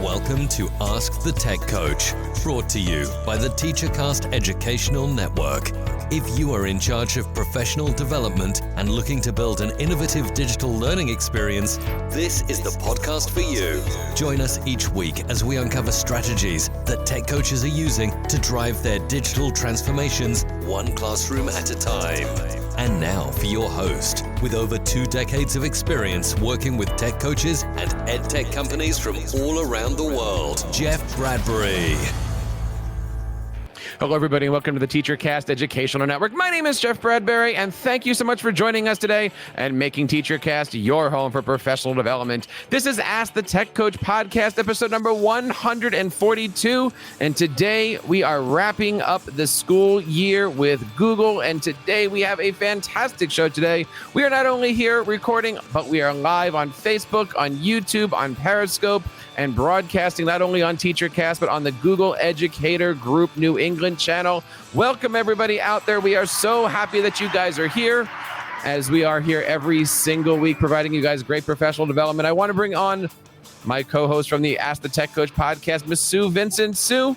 Welcome to Ask the Tech Coach, brought to you by the TeacherCast Educational Network. If you are in charge of professional development and looking to build an innovative digital learning experience, this is the podcast for you. Join us each week as we uncover strategies that tech coaches are using to drive their digital transformations one classroom at a time. And now for your host, with over 2 decades of experience working with tech coaches and ed tech companies from all around the world, Jeff Bradbury. Hello, everybody, and welcome to the TeacherCast Educational Network. My name is Jeff Bradbury, and thank you so much for joining us today and making TeacherCast your home for professional development. This is Ask the Tech Coach podcast, episode number 142, and today we are wrapping up the school year with Google, and today we have a fantastic show today. We are not only here recording, but we are live on Facebook, on YouTube, on Periscope, and broadcasting not only on TeacherCast, but on the Google Educator Group New England channel. Welcome, everybody out there. We are so happy that you guys are here, as we are here every single week, providing you guys great professional development. I want to bring on my co-host from the Ask the Tech Coach podcast, Miss Sue Vincent. Sue,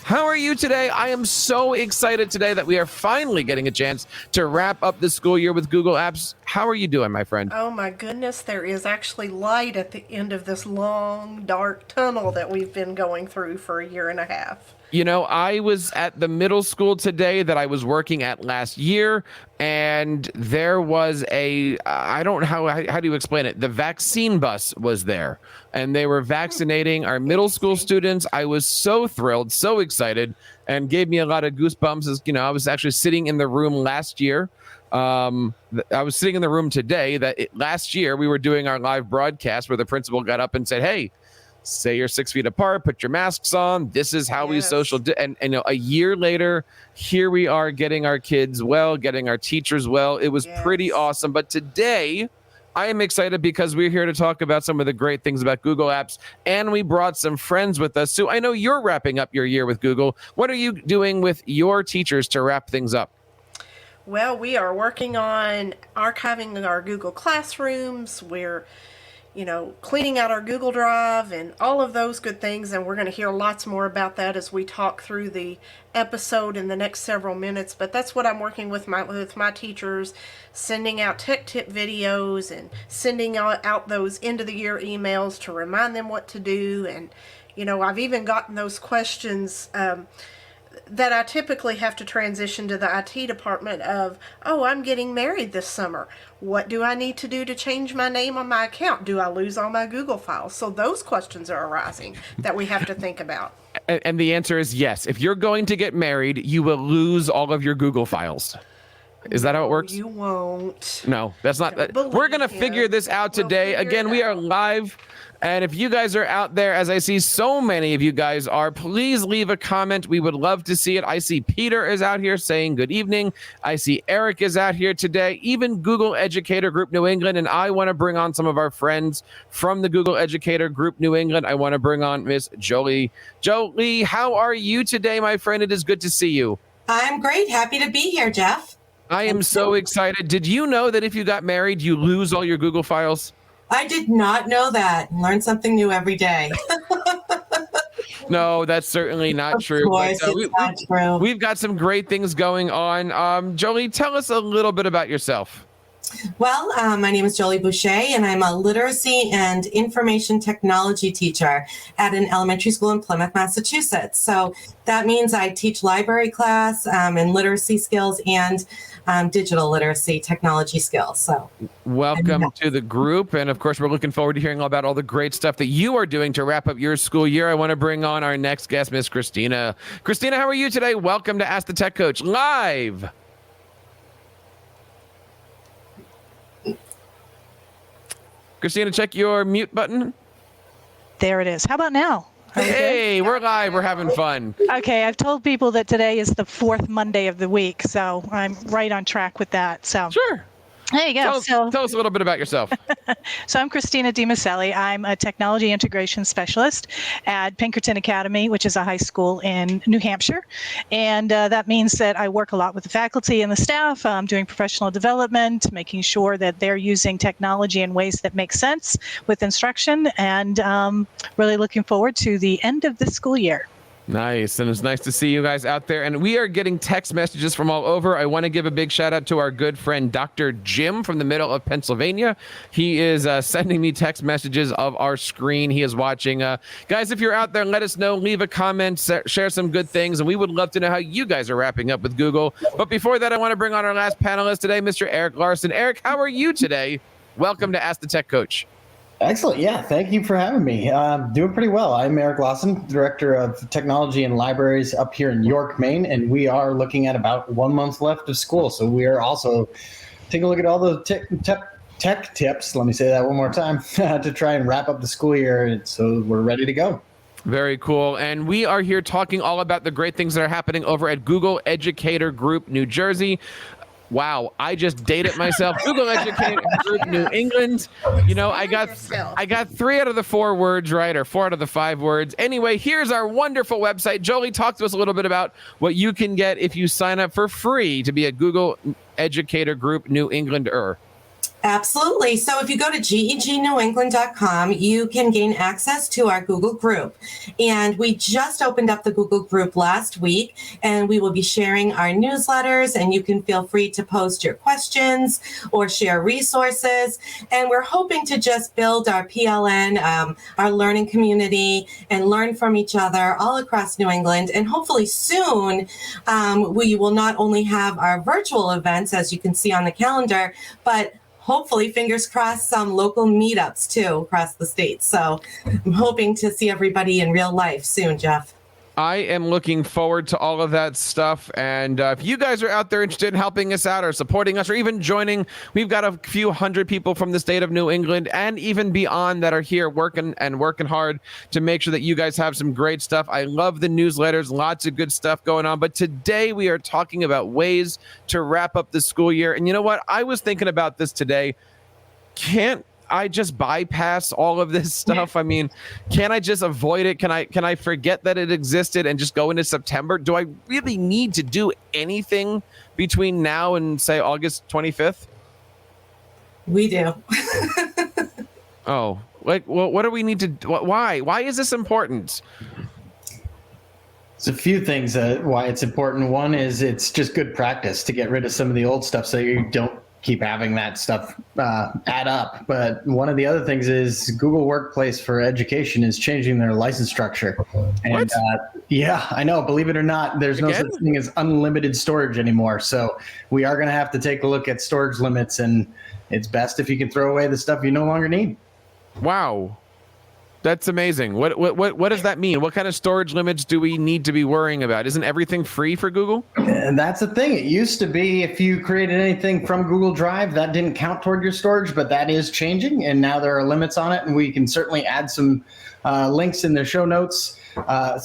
how are you today? I am so excited today that we are finally getting a chance to wrap up the school year with Google Apps. How are you doing, my friend? Oh my goodness, there is actually light at the end of this long, dark tunnel that we've been going through for a year and a half. You know, I was at the middle school today that I was working at last year, and there was I don't know, how do you explain it? The vaccine bus was there, and they were vaccinating our middle school students. I was so thrilled, so excited, and gave me a lot of goosebumps. As, you know, I was actually sitting in the room last year. I was sitting in the room today last year we were doing our live broadcast where the principal got up and said, "Hey, say you're 6 feet apart, put your masks on. This is how we social." And you know, a year later, here we are getting our kids well, getting our teachers well. It was pretty awesome. But today, I am excited because we're here to talk about some of the great things about Google Apps, and we brought some friends with us. So I know you're wrapping up your year with Google. What are you doing with your teachers to wrap things up? Well, we are working on archiving our Google Classrooms. We're cleaning out our Google Drive and all of those good things, and we're going to hear lots more about that as we talk through the episode in the next several minutes. But that's what I'm working with my teachers, sending out tech tip videos and sending out those end of the year emails to remind them what to do. And I've even gotten those questions that I typically have to transition to the IT department of, "Oh, I'm getting married this summer. What do I need to do to change my name on my account? Do I lose all my Google files?" So those questions are arising that we have to think about. And the answer is yes. If you're going to get married, you will lose all of your Google files. Is that how it works? You won't. No, that's not. We're going to figure this out today. Again, we are live. And if you guys are out there, as I see so many of you guys are, please leave a comment. We would love to see it. I see Peter is out here saying good evening. I see Eric is out here today, even Google Educator Group New England. And I want to bring on some of our friends from the Google Educator Group New England. I want to bring on Miss Joli. Joli, how are you today, my friend? It is good to see you. I'm great. Happy to be here, Jeff. I am so excited. Did you know that if you got married, you lose all your Google files? I did not know that. Learn something new every day. No, that's certainly not true. Of course, it's not true. We've got some great things going on. Joli, tell us a little bit about yourself. Well, my name is Joli Boucher, and I'm a literacy and information technology teacher at an elementary school in Plymouth, Massachusetts. So that means I teach library class and literacy skills and digital literacy technology skills. So welcome to the group. And of course, we're looking forward to hearing all about all the great stuff that you are doing to wrap up your school year. I want to bring on our next guest, Miss Christina. Christina, how are you today? Welcome to Ask the Tech Coach live. Christina, check your mute button. There it is. How about now? Hey, we're live. We're having fun. Okay, I've told people that today is the 4th Monday of the week, so I'm right on track with that. So Sure. There you go. Tell us a little bit about yourself. So I'm Christina DiMicelli. I'm a technology integration specialist at Pinkerton Academy, which is a high school in New Hampshire. And that means that I work a lot with the faculty and the staff, doing professional development, making sure that they're using technology in ways that make sense with instruction, and really looking forward to the end of this school year. Nice. And it's nice to see you guys out there. And we are getting text messages from all over. I want to give a big shout out to our good friend, Dr. Jim from the middle of Pennsylvania. He is sending me text messages of our screen. He is watching. Guys, if you're out there, let us know. Leave a comment, share some good things. And we would love to know how you guys are wrapping up with Google. But before that, I want to bring on our last panelist today, Mr. Eric Lawson. Eric, how are you today? Welcome to Ask the Tech Coach. Excellent. Yeah, thank you for having me. Doing pretty well. I'm Eric Lawson, Director of Technology and Libraries up here in York, Maine, and we are looking at about 1 month left of school. So we are also taking a look at all the tech tips, let me say that one more time, to try and wrap up the school year so we're ready to go. Very cool. And we are here talking all about the great things that are happening over at Google Educator Group, New Jersey. Wow, I just dated myself. Google Educator Group New England. You know, I got 3 out of the 4 words right, or 4 out of the 5 words. Anyway, here's our wonderful website. Joli, talk to us a little bit about what you can get if you sign up for free to be a Google Educator Group New Englander. Absolutely. So if you go to gegNewEngland.com, you can gain access to our Google group. And we just opened up the Google group last week, and we will be sharing our newsletters, and you can feel free to post your questions or share resources. And we're hoping to just build our PLN, our learning community, and learn from each other all across New England. And hopefully soon, we will not only have our virtual events, as you can see on the calendar, but hopefully, fingers crossed, some local meetups too across the state. So I'm hoping to see everybody in real life soon, Jeff. I am looking forward to all of that stuff. And if you guys are out there interested in helping us out or supporting us or even joining, we've got a few hundred people from the state of New England and even beyond that are here working hard to make sure that you guys have some great stuff. I love the newsletters, lots of good stuff going on. But today we are talking about ways to wrap up the school year. And you know what? I was thinking about this today. Can't I just bypass all of this stuff? I mean, can I just avoid it? Can I forget that it existed and just go into September? Do I really need to do anything between now and say August 25th? We do. Oh, like, well, what do we need to, why? Why is this important? There's a few things why it's important. One is it's just good practice to get rid of some of the old stuff so you don't keep having that stuff add up. But one of the other things is Google Workplace for Education is changing their license structure. And yeah, I know, believe it or not, there's no such thing as unlimited storage anymore. So we are going to have to take a look at storage limits, and it's best if you can throw away the stuff you no longer need. Wow. That's amazing. What does that mean? What kind of storage limits do we need to be worrying about? Isn't everything free for Google? And that's the thing. It used to be if you created anything from Google Drive, that didn't count toward your storage, but that is changing. And now there are limits on it. And we can certainly add some links in the show notes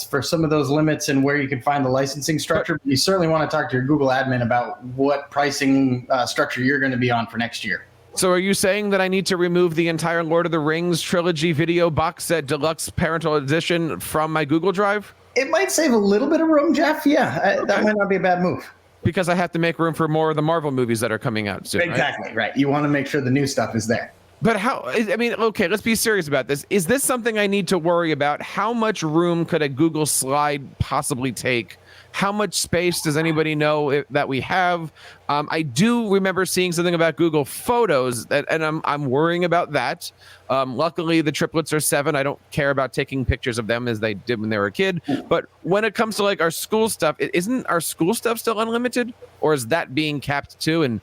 for some of those limits and where you can find the licensing structure. But you certainly want to talk to your Google admin about what pricing structure you're going to be on for next year. So are you saying that I need to remove the entire Lord of the Rings trilogy video box set deluxe parental edition from my Google Drive? It might save a little bit of room, Jeff. Yeah, that might not be a bad move. Because I have to make room for more of the Marvel movies that are coming out soon. Exactly, right. You want to make sure the new stuff is there. But how, I mean, okay, let's be serious about this. Is this something I need to worry about? How much room could a Google slide possibly take? How much space does anybody know that we have? I do remember seeing something about Google Photos, and I'm worrying about that. Luckily, the triplets are 7. I don't care about taking pictures of them as they did when they were a kid. But when it comes to like our school stuff, isn't our school stuff still unlimited? Or is that being capped too? And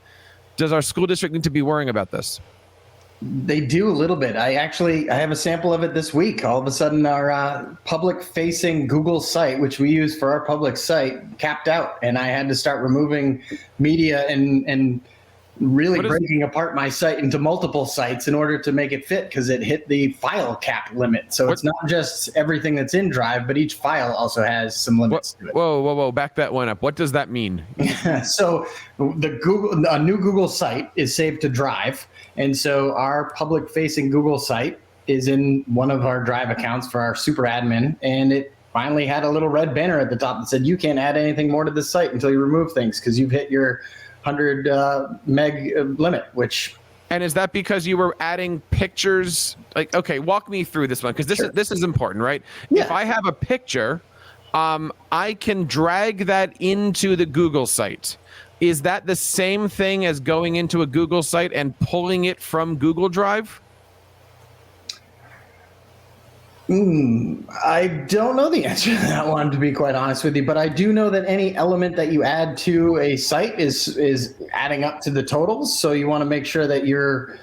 does our school district need to be worrying about this? They do a little bit. I have a sample of it this week. All of a sudden, our public-facing Google site, which we use for our public site, capped out, and I had to start removing media and really breaking apart my site into multiple sites in order to make it fit because it hit the file cap limit. So it's not just everything that's in Drive, but each file also has some limits to it. Whoa, back that one up. What does that mean? So a new Google site is saved to Drive. And so our public facing Google site is in one of our Drive accounts for our super admin. And it finally had a little red banner at the top that said, you can't add anything more to this site until you remove things because you've hit your 100 meg limit, which. And is that because you were adding pictures? Like, okay, walk me through this one because this is important, right? Yeah. If I have a picture, I can drag that into the Google site. Is that the same thing as going into a Google site and pulling it from Google Drive? I don't know the answer to that one, to be quite honest with you, but I do know that any element that you add to a site is adding up to the totals. So you want to make sure that you're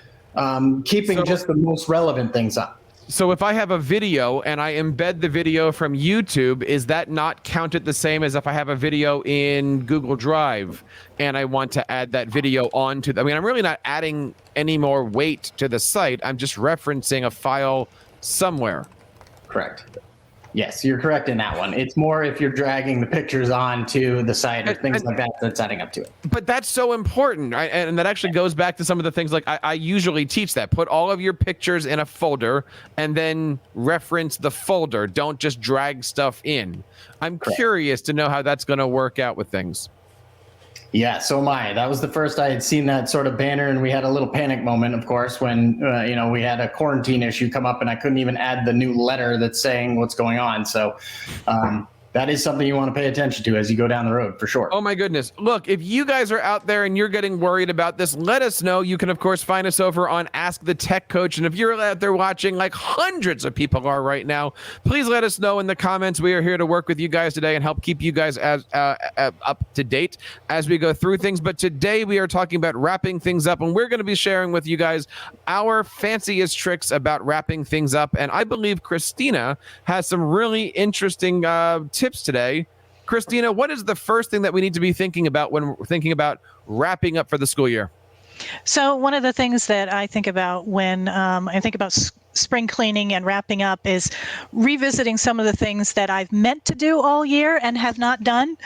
keeping just the most relevant things up. So if I have a video and I embed the video from YouTube, is that not counted the same as if I have a video in Google Drive and I want to add that video onto I'm really not adding any more weight to the site. I'm just referencing a file somewhere. Correct. Yes, you're correct in that one. It's more if you're dragging the pictures onto the site or things like that that's adding up to it. But that's so important, right? And that actually goes back to some of the things like I usually teach that. Put all of your pictures in a folder and then reference the folder. Don't just drag stuff in. I'm curious to know how that's going to work out with things. Yeah, so am I. That was the first I had seen that sort of banner, and we had a little panic moment, of course, when we had a quarantine issue come up, and I couldn't even add the new letter that's saying what's going on. So that is something you want to pay attention to as you go down the road, for sure. Oh, my goodness. Look, if you guys are out there and you're getting worried about this, let us know. You can, of course, find us over on Ask the Tech Coach. And if you're out there watching, like hundreds of people are right now, please let us know in the comments. We are here to work with you guys today and help keep you guys as up to date as we go through things. But today we are talking about wrapping things up, and we're going to be sharing with you guys our fanciest tricks about wrapping things up. And I believe Christina has some really interesting tips today. Christina, what is the first thing that we need to be thinking about when we're thinking about wrapping up for the school year? So one of the things that I think about when I think about spring cleaning and wrapping up is revisiting some of the things that I've meant to do all year and have not done.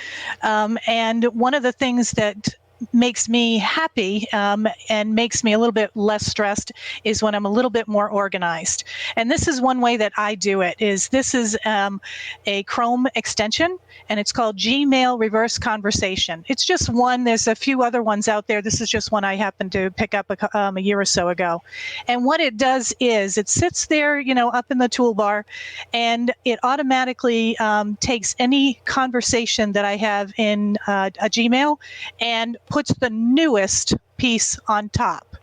And one of the things that makes me happy and makes me a little bit less stressed is when I'm a little bit more organized. And this is one way that I do it. This is a Chrome extension, and it's called Gmail Reverse Conversation. It's just one. There's a few other ones out there. This is just one I happened to pick up a year or so ago. And what it does is it sits there, up in the toolbar, and it automatically takes any conversation that I have in a Gmail and puts the newest piece on top.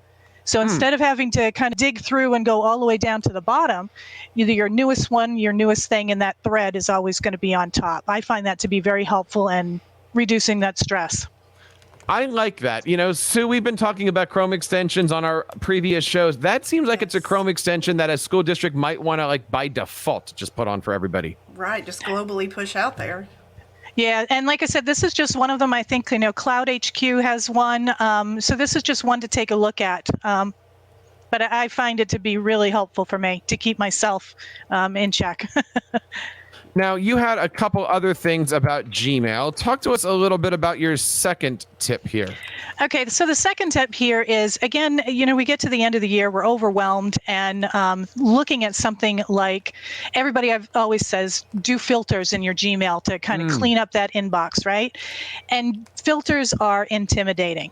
So instead of having to kind of dig through and go all the way down to the bottom, either your newest one, your newest thing in that thread is always going to be on top. I find that to be very helpful and reducing that stress. I like that. Sue, we've been talking about Chrome extensions on our previous shows. That seems like it's a Chrome extension that a school district might want to, by default, just put on for everybody. Right, just globally push out there. Yeah, and like I said, this is just one of them. I think, Cloud HQ has one. So this is just one to take a look at. But I find it to be really helpful for me to keep myself in check. Now, you had a couple other things about Gmail. Talk to us a little bit about your second tip here. Okay, so the second tip here is, again, we get to the end of the year, we're overwhelmed, and looking at something like, everybody always says, do filters in your Gmail to kind of clean up that inbox, right? And filters are intimidating.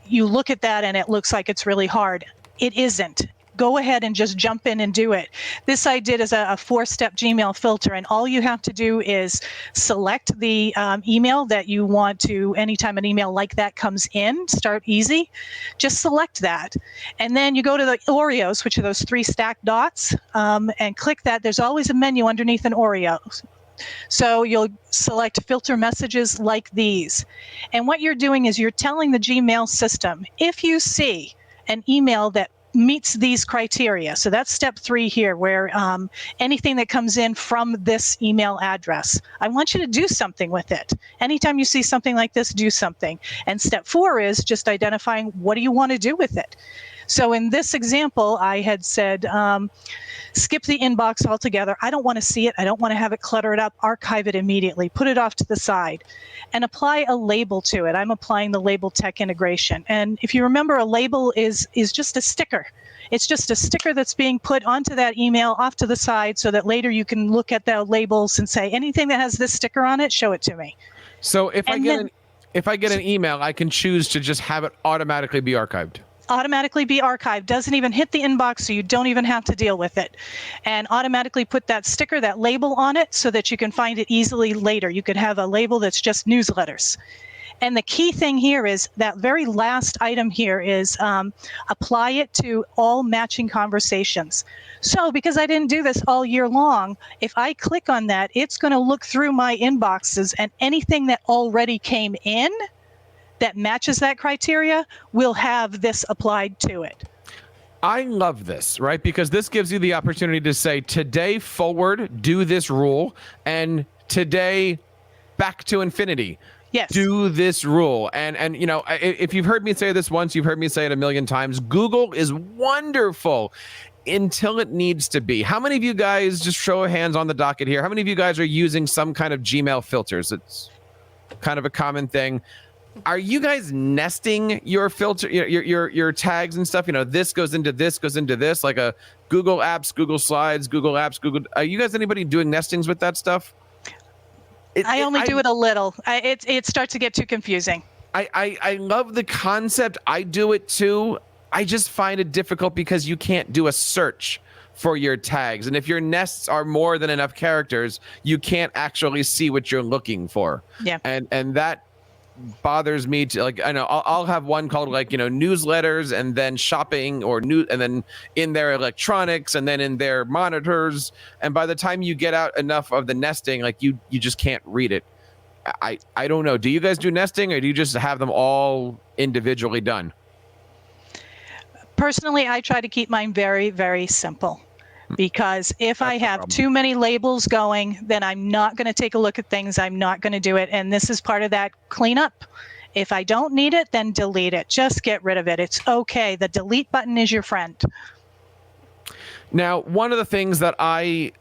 You look at that and it looks like it's really hard. It isn't. Go ahead and just jump in and do it. This I did as a 4-step Gmail filter, and all you have to do is select the email that you want to, anytime an email like that comes in, start easy, just select that. And then you go to the Oreos, which are those 3 stacked dots, and click that. There's always a menu underneath an Oreo. So you'll select filter messages like these. And what you're doing is you're telling the Gmail system, if you see an email that meets these criteria. So that's step 3 here, where anything that comes in from this email address, I want you to do something with it. Anytime you see something like this, do something. And step 4 is just identifying what do you want to do with it. So in this example, I had said, skip the inbox altogether. I don't want to see it. I don't want to have it cluttered up. Archive it immediately. Put it off to the side and apply a label to it. I'm applying the label tech integration. And if you remember, a label is just a sticker. It's just a sticker that's being put onto that email off to the side so that later you can look at the labels and say, anything that has this sticker on it, show it to me. So if I get an email, I can choose to just have it automatically be archived. Automatically be archived, doesn't even hit the inbox, so you don't even have to deal with it. And automatically put that sticker, that label on it so that you can find it easily later. You could have a label that's just newsletters. And the key thing here is that very last item here is apply it to all matching conversations. So because I didn't do this all year long, if I click on that, it's going to look through my inboxes, and anything that already came in that matches that criteria will have this applied to it. I love this, right? Because this gives you the opportunity to say, today forward, do this rule, and today back to infinity. Yes. Do this rule. And you know, if you've heard me say this once, you've heard me say it a million times. Google is wonderful until it needs to be. How many of you guys, just show of hands on the docket here, how many of you guys are using some kind of Gmail filters? It's kind of a common thing. Are you guys nesting your filter, your tags and stuff? You know, this goes into this, like a Google Apps, Google Slides, Google Apps, Google. Are you guys, anybody doing nestings with that stuff? I only do it a little. It starts to get too confusing. I love the concept. I do it too. I just find it difficult because you can't do a search for your tags. And if your nests are more than enough characters, you can't actually see what you're looking for. Yeah. And that bothers me to, like, I know I'll have one called, like, you know, newsletters, and then shopping, or new, and then in their electronics, and then in their monitors. And by the time you get out enough of the nesting, like you just can't read it. I don't know. Do you guys do nesting, or do you just have them all individually done? Personally, I try to keep mine very, very simple. Because if I have too many labels going, then I'm not going to take a look at things. I'm not going to do it. And this is part of that cleanup. If I don't need it, then delete it. Just get rid of it. It's okay. The delete button is your friend. Now, one of the things that I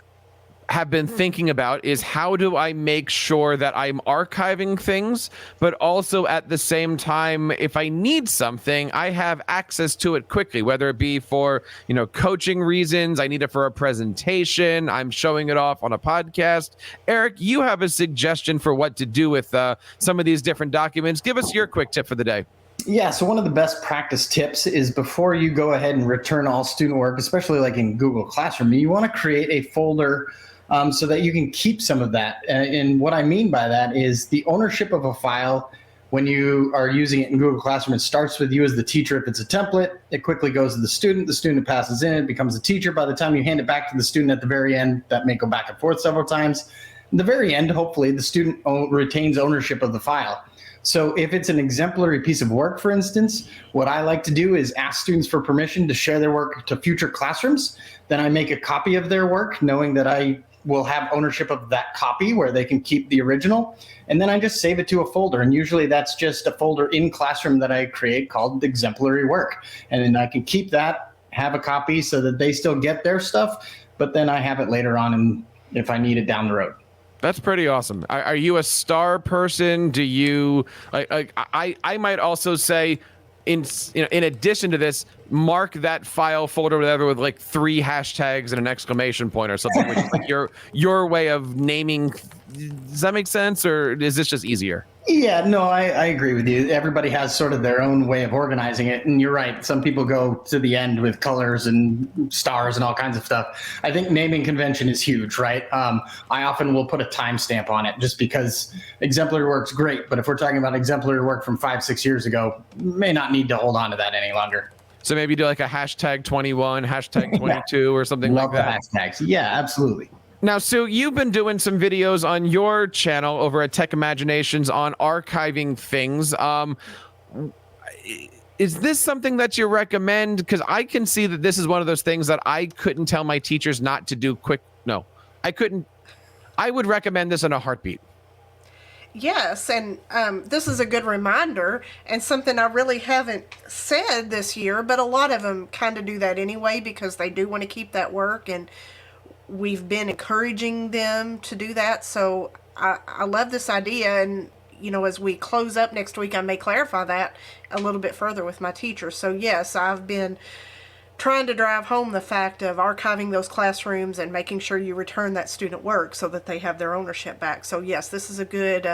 have been thinking about is, how do I make sure that I'm archiving things, but also at the same time, if I need something, I have access to it quickly, whether it be for, you know, coaching reasons, I need it for a presentation, I'm showing it off on a podcast. Eric, you have a suggestion for what to do with some of these different documents. Give us your quick tip for the day. Yeah, so one of the best practice tips is, before you go ahead and return all student work, especially like in Google Classroom, you want to create a folder so that you can keep some of that. And what I mean by that is, the ownership of a file, when you are using it in Google Classroom, it starts with you as the teacher. If it's a template, it quickly goes to the student passes in, it becomes a teacher. By the time you hand it back to the student at the very end, that may go back and forth several times. At the very end, hopefully, the student retains ownership of the file. So if it's an exemplary piece of work, for instance, what I like to do is ask students for permission to share their work to future classrooms. Then I make a copy of their work, knowing that I will have ownership of that copy where they can keep the original. And then I just save it to a folder. And usually that's just a folder in Classroom that I create called Exemplary Work. And then I can keep that, have a copy so that they still get their stuff, but then I have it later on, and if I need it down the road. That's pretty awesome. Are you a star person? Do you, I might also say, in addition to this, mark that file folder, whatever, with like 3 hashtags and an exclamation point or something, which is like your way of naming. Does that make sense, or is this just easier? Yeah, no, I agree with you. Everybody has sort of their own way of organizing it. And you're right. Some people go to the end with colors and stars and all kinds of stuff. I think naming convention is huge, right? I often will put a timestamp on it, just because exemplary work's great. But if we're talking about exemplary work from 5-6 years ago, may not need to hold on to that any longer. So maybe do like a hashtag 21, hashtag 22 or something Love like that. The hashtags. Yeah, absolutely. Now, Sue, you've been doing some videos on your channel over at Tech Imaginations on archiving things. Is this something that you recommend? Because I can see that this is one of those things that I couldn't tell my teachers not to do quick. No, I couldn't. I would recommend this in a heartbeat. Yes, and this is a good reminder and something I really haven't said this year, but a lot of them kind of do that anyway because they do want to keep that work, and we've been encouraging them to do that. So I love this idea, and as we close up next week, I may clarify that a little bit further with my teachers. So yes, I've been trying to drive home the fact of archiving those classrooms and making sure you return that student work so that they have their ownership back. So yes, this is a good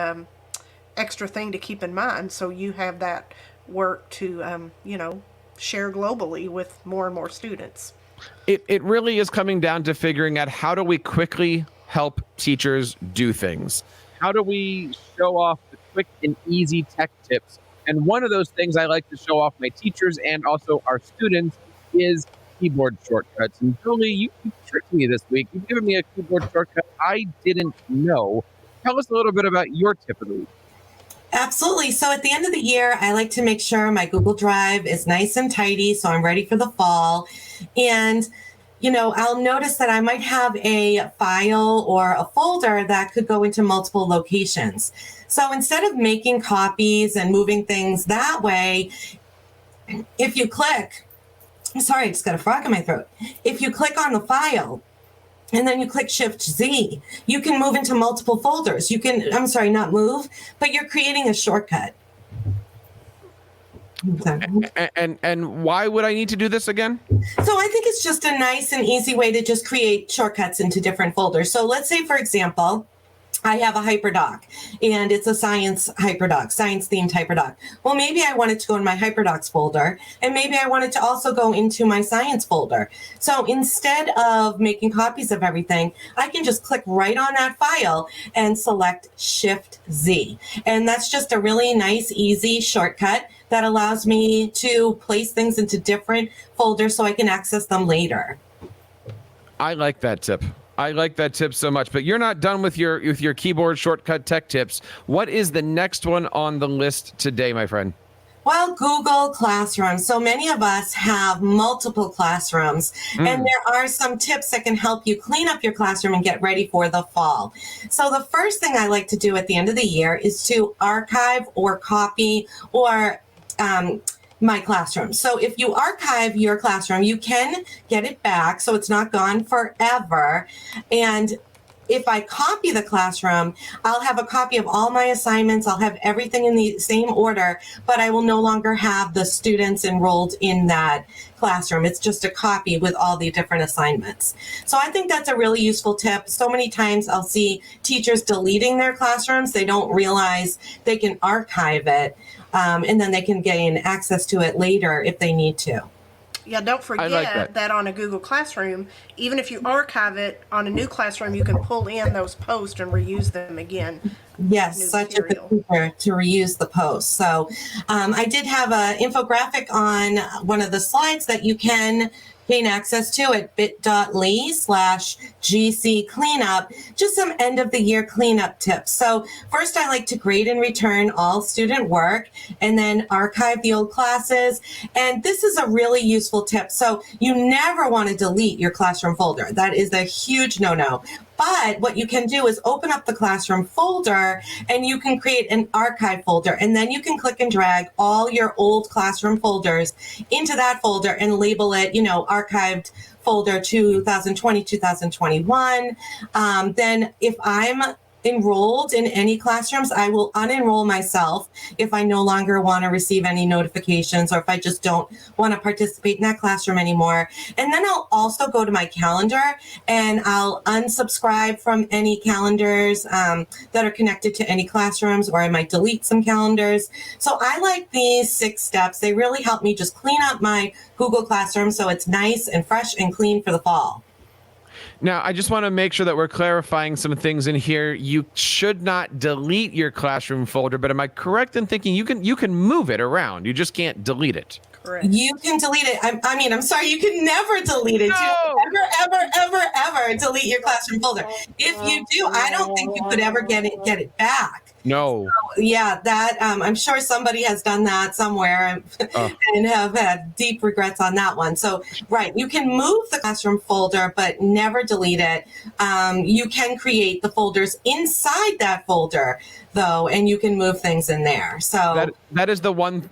extra thing to keep in mind, so you have that work to share globally with more and more students. It really is coming down to figuring out, how do we quickly help teachers do things? How do we show off the quick and easy tech tips? And one of those things I like to show off my teachers and also our students is keyboard shortcuts. And Joli, you tricked me this week. You've given me a keyboard shortcut I didn't know. Tell us a little bit about your tip of the week. Absolutely. So at the end of the year, I like to make sure my Google Drive is nice and tidy, so I'm ready for the fall. And I'll notice that I might have a file or a folder that could go into multiple locations. So instead of making copies and moving things that way, if you click, sorry, I just got a frog in my throat. If you click on the file and then you click Shift-Z, you can move into multiple folders. You can, I'm sorry, not move, but you're creating a shortcut. And why would I need to do this again? So I think it's just a nice and easy way to just create shortcuts into different folders. So let's say, for example, I have a hyperdoc and it's a science hyperdoc, science themed hyperdoc. Well, maybe I want it to go in my hyperdocs folder, and maybe I want it to also go into my science folder. So instead of making copies of everything, I can just click right on that file and select Shift-Z. And that's just a really nice, easy shortcut that allows me to place things into different folders so I can access them later. I like that tip. I like that tip so much. But you're not done with your keyboard shortcut tech tips. What is the next one on the list today, my friend? Well, Google Classroom. So many of us have multiple classrooms, and there are some tips that can help you clean up your classroom and get ready for the fall. So the first thing I like to do at the end of the year is to archive or copy or my classroom. So if you archive your classroom, you can get it back, so it's not gone forever. And if I copy the classroom, I'll have a copy of all my assignments. I'll have everything in the same order, but I will no longer have the students enrolled in that classroom. It's just a copy with all the different assignments. So I think that's a really useful tip. So many times I'll see teachers deleting their classrooms. They don't realize they can archive it, and then they can gain access to it later if they need to. Yeah, don't forget that on a Google Classroom, even if you archive it on a new classroom, you can pull in those posts and reuse them again. Yes, such a good feature to reuse the posts. So I did have an infographic on one of the slides that you can gain access to at bit.ly/GC cleanup, just some end of the year cleanup tips. So first, I like to grade and return all student work and then archive the old classes. And this is a really useful tip. So you never want to delete your classroom folder. That is a huge no-no. But what you can do is open up the classroom folder and you can create an archive folder, and then you can click and drag all your old classroom folders into that folder and label it, archived folder 2020, 2021. Then if I'm enrolled in any classrooms, I will unenroll myself if I no longer want to receive any notifications, or if I just don't want to participate in that classroom anymore. And then I'll also go to my calendar and I'll unsubscribe from any calendars that are connected to any classrooms, or I might delete some calendars. So I like these 6 steps. They really help me just clean up my Google Classroom so it's nice and fresh and clean for the fall. Now, I just want to make sure that we're clarifying some things in here. You should not delete your classroom folder, but am I correct in thinking you can move it around? You just can't delete it. Correct. You can delete it. I'm sorry, you can never delete it. No! Ever delete your classroom folder. If you do, I don't think you could ever get it back. No. Yeah, that I'm sure somebody has done that somewhere and have had deep regrets on that one. So, right, you can move the classroom folder, but never delete it. You can create the folders inside that folder, though, and you can move things in there. So that is the one.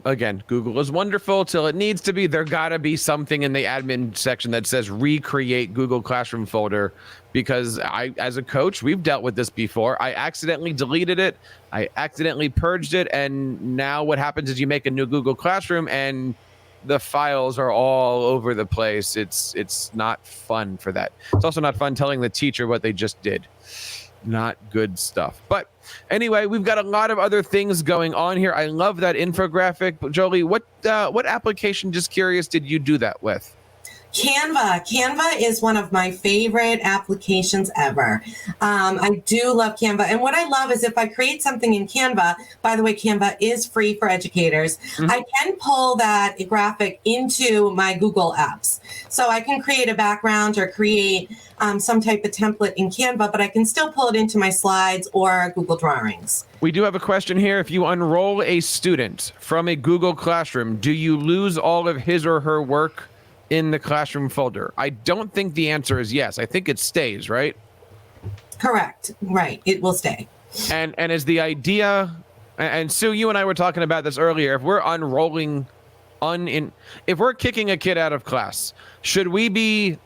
Again, Google is wonderful till it needs to be. There gotta be something in the admin section that says recreate Google Classroom folder, because as a coach, we've dealt with this before. I accidentally deleted it. I accidentally purged it. And now what happens is you make a new Google Classroom and the files are all over the place. It's not fun for that. It's also not fun telling the teacher what they just did. Not good stuff. But anyway, we've got a lot of other things going on here. I love that infographic. But Joli, what application, just curious, did you do that with? Canva. Canva is one of my favorite applications ever. I do love Canva. And what I love is if I create something in Canva, by the way, Canva is free for educators, I can pull that graphic into my Google apps. So I can create a background or create some type of template in Canva, but I can still pull it into my slides or Google Drawings. We do have a question here. If you unroll a student from a Google Classroom, do you lose all of his or her work in the classroom folder? I don't think the answer is yes. I think it stays, right? Correct. Right. It will stay. And is the idea, and Sue, you and I were talking about this earlier, if we're unrolling, if we're kicking a kid out of class, should we be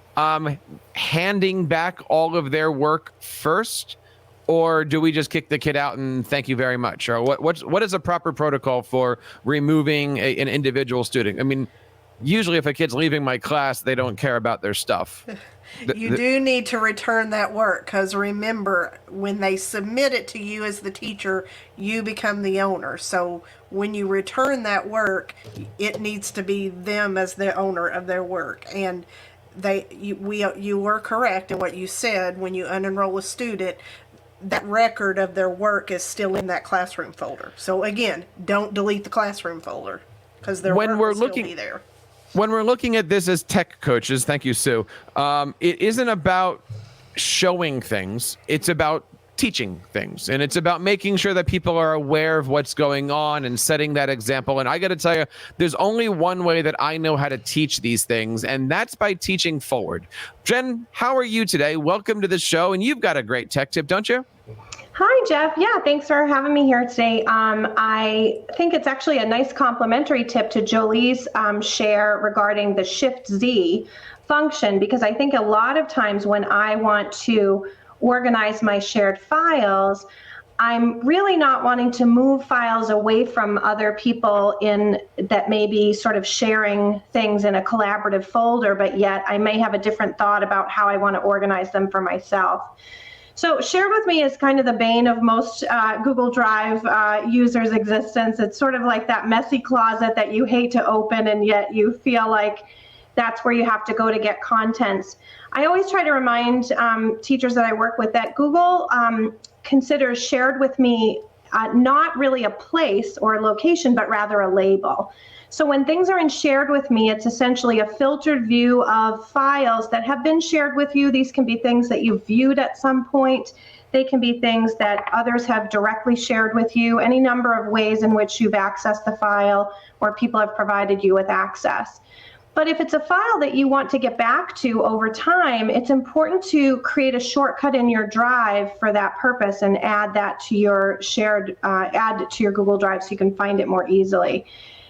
handing back all of their work first? Or do we just kick the kid out and thank you very much? Or what is a proper protocol for removing an individual student? I mean, usually if a kid's leaving my class, they don't care about their stuff. You do need to return that work, because remember, when they submit it to you as the teacher, you become the owner. So when you return that work, it needs to be them as the owner of their work. And you were correct in what you said. When you unenroll a student, that record of their work is still in that classroom folder. So again, don't delete the classroom folder, because their work will still be there. When we're looking at this as tech coaches, thank you, Sue, it isn't about showing things. It's about teaching things. And it's about making sure that people are aware of what's going on and setting that example. And I got to tell you, there's only one way that I know how to teach these things, and that's by teaching forward. Jenn, how are you today? Welcome to the show. And you've got a great tech tip, don't you? Hi, Jeff. Yeah, thanks for having me here today. I think it's actually a nice complementary tip to Joli's share regarding the Shift Z function, because I think a lot of times when I want to organize my shared files, I'm really not wanting to move files away from other people that may be sort of sharing things in a collaborative folder, but yet I may have a different thought about how I want to organize them for myself. So shared with me is kind of the bane of most Google Drive users' existence. It's sort of like that messy closet that you hate to open, and yet you feel like that's where you have to go to get contents. I always try to remind teachers that I work with that Google considers shared with me not really a place or a location, but rather a label. So when things are in shared with me, it's essentially a filtered view of files that have been shared with you. These can be things that you've viewed at some point. They can be things that others have directly shared with you, any number of ways in which you've accessed the file or people have provided you with access. But if it's a file that you want to get back to over time, it's important to create a shortcut in your drive for that purpose and add that to your add it to your Google Drive so you can find it more easily.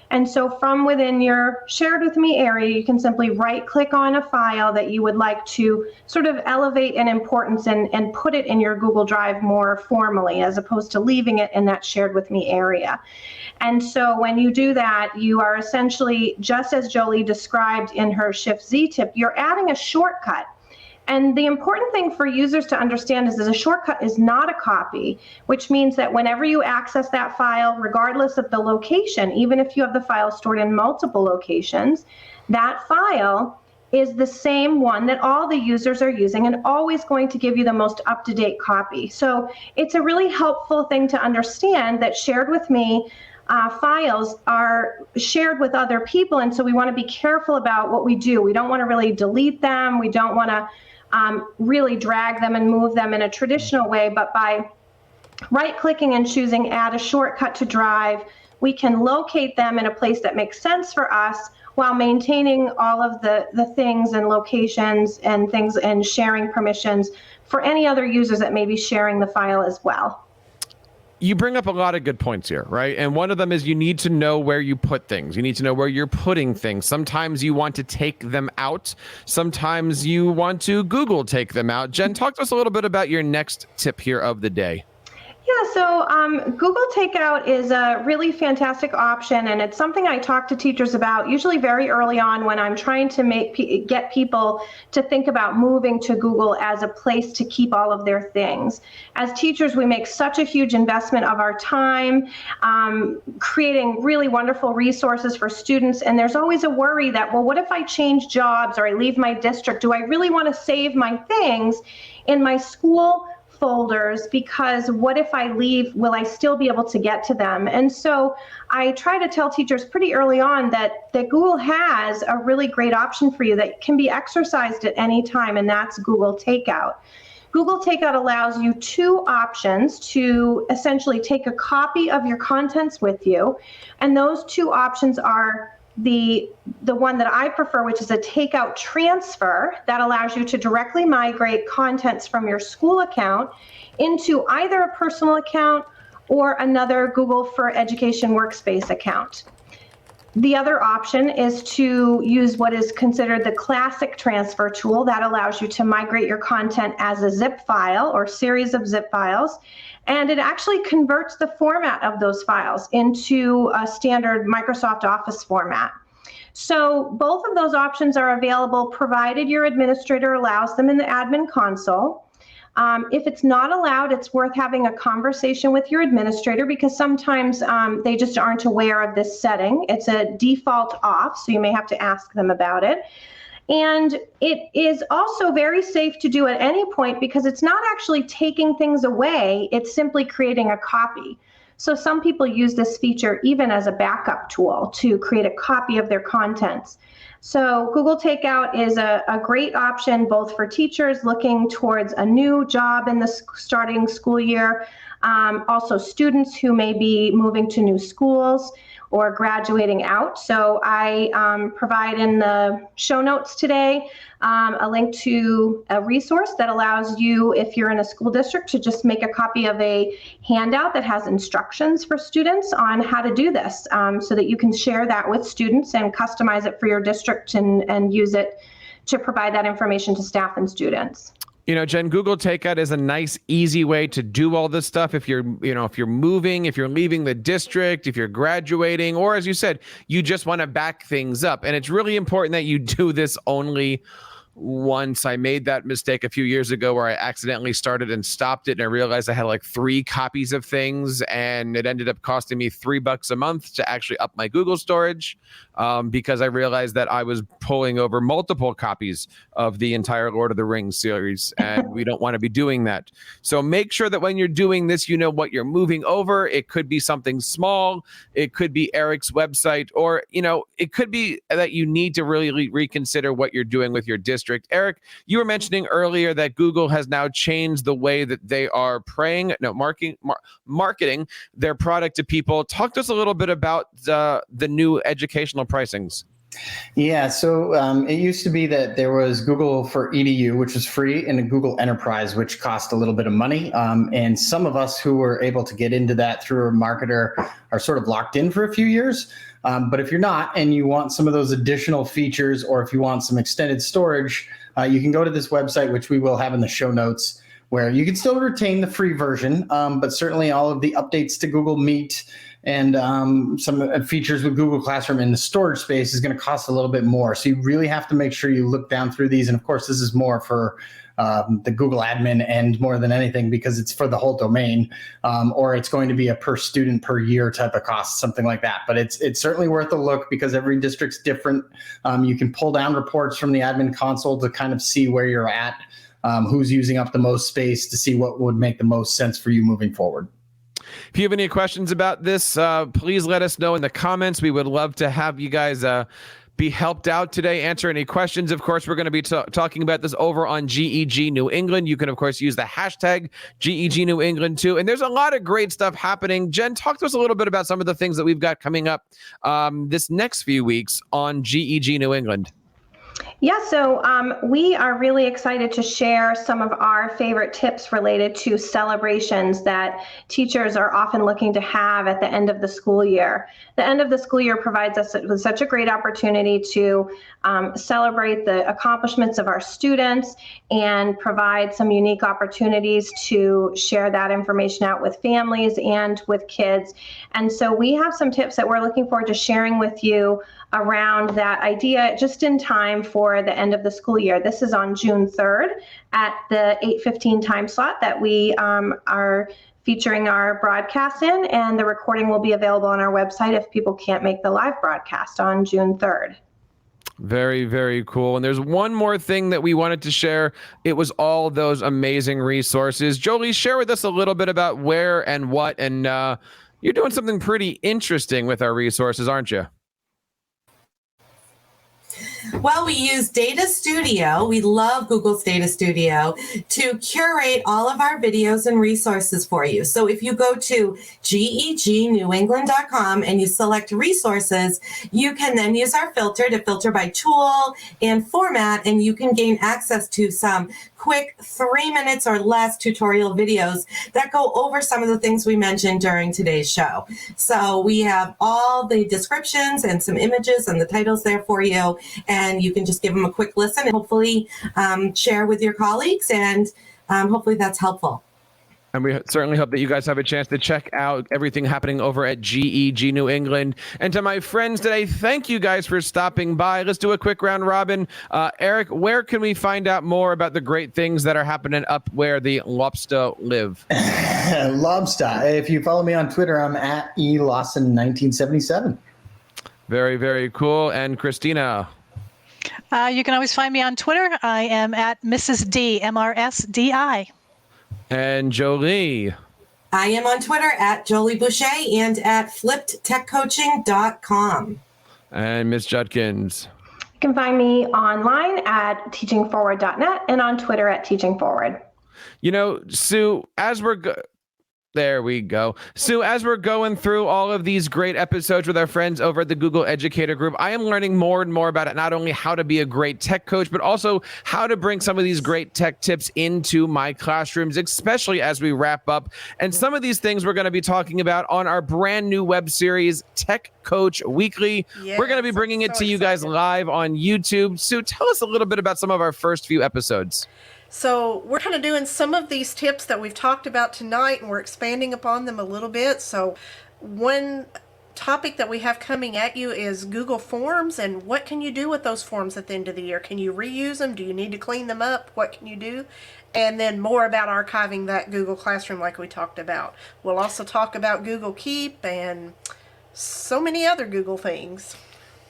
And so from within your shared with me area, you can simply right click on a file that you would like to sort of elevate in importance and put it in your Google Drive more formally, as opposed to leaving it in that shared with me area. And so when you do that, you are essentially, just as Joli described in her Shift Z tip, you're adding a shortcut. And the important thing for users to understand is that a shortcut is not a copy, which means that whenever you access that file, regardless of the location, even if you have the file stored in multiple locations, that file is the same one that all the users are using and always going to give you the most up-to-date copy. So it's a really helpful thing to understand that shared with me files are shared with other people, and so we want to be careful about what we do. We don't want to really delete them. We don't want to really drag them and move them in a traditional way, but by right-clicking and choosing add a shortcut to drive, we can locate them in a place that makes sense for us while maintaining all of the things and locations and things and sharing permissions for any other users that may be sharing the file as well. You bring up a lot of good points here, right? And one of them is you need to know where you put things. You need to know where you're putting things. Sometimes you want to take them out. Sometimes you want to Google take them out. Jenn, talk to us a little bit about your next tip here of the day. Yeah, so Google Takeout is a really fantastic option, and it's something I talk to teachers about usually very early on when I'm trying to get people to think about moving to Google as a place to keep all of their things. As teachers, we make such a huge investment of our time creating really wonderful resources for students, and there's always a worry that, well, what if I change jobs or I leave my district? Do I really want to save my things in my school folders, because what if I leave, will I still be able to get to them? And so I try to tell teachers pretty early on that Google has a really great option for you that can be exercised at any time, and that's Google Takeout. Google Takeout allows you two options to essentially take a copy of your contents with you, and those two options are the one that I prefer, which is a takeout transfer that allows you to directly migrate contents from your school account into either a personal account or another Google for Education workspace account. The other option is to use what is considered the classic transfer tool that allows you to migrate your content as a zip file or series of zip files. And it actually converts the format of those files into a standard Microsoft Office format. So both of those options are available provided your administrator allows them in the admin console. If it's not allowed, it's worth having a conversation with your administrator because sometimes they just aren't aware of this setting. It's a default off, so you may have to ask them about it. And it is also very safe to do at any point because it's not actually taking things away, it's simply creating a copy. So some people use this feature even as a backup tool to create a copy of their contents. So Google Takeout is a great option both for teachers looking towards a new job in the starting school year, also students who may be moving to new schools or graduating out. So I provide in the show notes today a link to a resource that allows you, if you're in a school district, to just make a copy of a handout that has instructions for students on how to do this so that you can share that with students and customize it for your district and use it to provide that information to staff and students. You know, Jenn, Google Takeout is a nice, easy way to do all this stuff. If you're moving, if you're leaving the district, if you're graduating, or as you said, you just want to back things up. And it's really important that you do this only once. I made that mistake a few years ago where I accidentally started and stopped it, and I realized I had like 3 copies of things, and it ended up costing me $3 a month to actually up my Google storage because I realized that I was pulling over multiple copies of the entire Lord of the Rings series, and we don't want to be doing that. So make sure that when you're doing this, you know what you're moving over. It could be something small. It could be Eric's website, or, it could be that you need to really reconsider what you're doing with your district. Eric, you were mentioning earlier that Google has now changed the way that they are marketing their product to people. Talk to us a little bit about the new educational pricings. Yeah, so it used to be that there was Google for EDU, which was free, and a Google Enterprise, which cost a little bit of money. And some of us who were able to get into that through a marketer are sort of locked in for a few years. But if you're not, and you want some of those additional features, or if you want some extended storage, you can go to this website, which we will have in the show notes, where you can still retain the free version, but certainly all of the updates to Google Meet and some features with Google Classroom in the storage space is going to cost a little bit more. So you really have to make sure you look down through these. And of course, this is more for the Google admin end more than anything because it's for the whole domain, or it's going to be a per student per year type of cost, something like that. But it's certainly worth a look because every district's different. You can pull down reports from the admin console to kind of see where you're at, who's using up the most space, to see what would make the most sense for you moving forward. If you have any questions about this, please let us know in the comments. We would love to have you guys be helped out today, answer any questions. Of course, we're going to be talking about this over on GEG New England. You can, of course, use the hashtag GEG New England too. And there's a lot of great stuff happening. Jenn, talk to us a little bit about some of the things that we've got coming up this next few weeks on GEG New England. Yeah, so we are really excited to share some of our favorite tips related to celebrations that teachers are often looking to have at the end of the school year. The end of the school year provides us with such a great opportunity to celebrate the accomplishments of our students and provide some unique opportunities to share that information out with families and with kids. And so we have some tips that we're looking forward to sharing with you around that idea just in time for the end of the school year. This is on June 3rd at the 8:15 time slot that we are featuring our broadcast in, and the recording will be available on our website if people can't make the live broadcast on June 3rd. Very, very cool. And there's one more thing that we wanted to share. It was all those amazing resources. Joli, share with us a little bit about where and what, and you're doing something pretty interesting with our resources, aren't you? Well, we use Data Studio. We love Google's Data Studio to curate all of our videos and resources for you. So if you go to gegNewEngland.com and you select resources, you can then use our filter to filter by tool and format, and you can gain access to some quick 3 minutes or less tutorial videos that go over some of the things we mentioned during today's show. So we have all the descriptions and some images and the titles there for you, and you can just give them a quick listen and hopefully share with your colleagues, and hopefully that's helpful. And we certainly hope that you guys have a chance to check out everything happening over at GEG New England. And to my friends today, thank you guys for stopping by. Let's do a quick round robin. Eric, where can we find out more about the great things that are happening up where the Lobster live? Lobster. If you follow me on Twitter, I'm at elawson1977. Very, very cool. And Christina? You can always find me on Twitter. I am at Mrs. D, MRSDI. And Joli? I am on Twitter at Joli Boucher and at flippedtechcoaching.com. And Ms. Judkins? You can find me online at teachingforward.net and on Twitter at teachingforward. You know, Sue, there we go. Sue, as we're going through all of these great episodes with our friends over at the Google Educator Group, I am learning more and more about it, not only how to be a great tech coach, but also how to bring some of these great tech tips into my classrooms, especially as we wrap up. And some of these things we're going to be talking about on our brand new web series, Tech Coach Weekly. Yes, we're going to be bringing it to you guys live on YouTube. Sue, tell us a little bit about some of our first few episodes. So we're kind of doing some of these tips that we've talked about tonight, and we're expanding upon them a little bit. So one topic that we have coming at you is Google Forms, and what can you do with those forms at the end of the year? Can you reuse them? Do you need to clean them up? What can you do? And then more about archiving that Google Classroom like we talked about. We'll also talk about Google Keep and so many other Google things.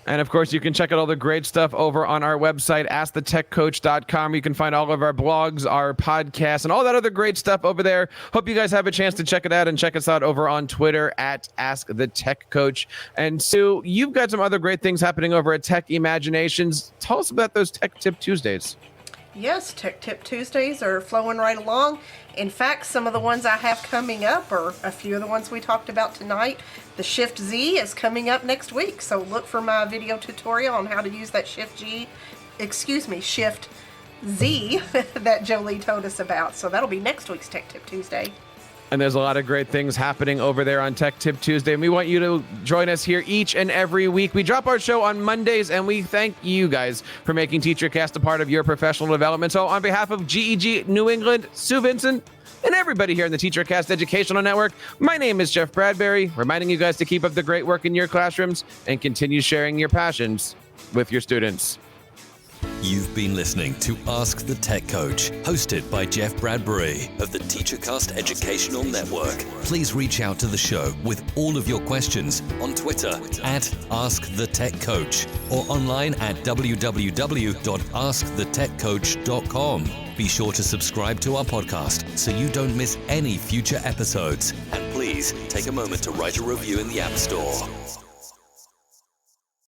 And of course, you can check out all the great stuff over on our website, AskTheTechCoach.com. You can find all of our blogs, our podcasts, and all that other great stuff over there. Hope you guys have a chance to check it out, and check us out over on Twitter at AskTheTechCoach. And Sue, you've got some other great things happening over at Tech Imaginations. Tell us about those Tech Tip Tuesdays. Yes, Tech Tip Tuesdays are flowing right along. In fact, some of the ones I have coming up are a few of the ones we talked about tonight. The Shift Z is coming up next week, so look for my video tutorial on how to use that Shift Z that Joli told us about. So that'll be next week's Tech Tip Tuesday. And there's a lot of great things happening over there on Tech Tip Tuesday. And we want you to join us here each and every week. We drop our show on Mondays, and we thank you guys for making TeacherCast a part of your professional development. So on behalf of GEG New England, Sue Vincent, and everybody here in the TeacherCast Educational Network, my name is Jeff Bradbury, reminding you guys to keep up the great work in your classrooms and continue sharing your passions with your students. You've been listening to Ask the Tech Coach, hosted by Jeff Bradbury of the TeacherCast Educational Network. Please reach out to the show with all of your questions on Twitter at AskTheTechCoach or online at www.askthetechcoach.com. Be sure to subscribe to our podcast so you don't miss any future episodes. And please take a moment to write a review in the App Store.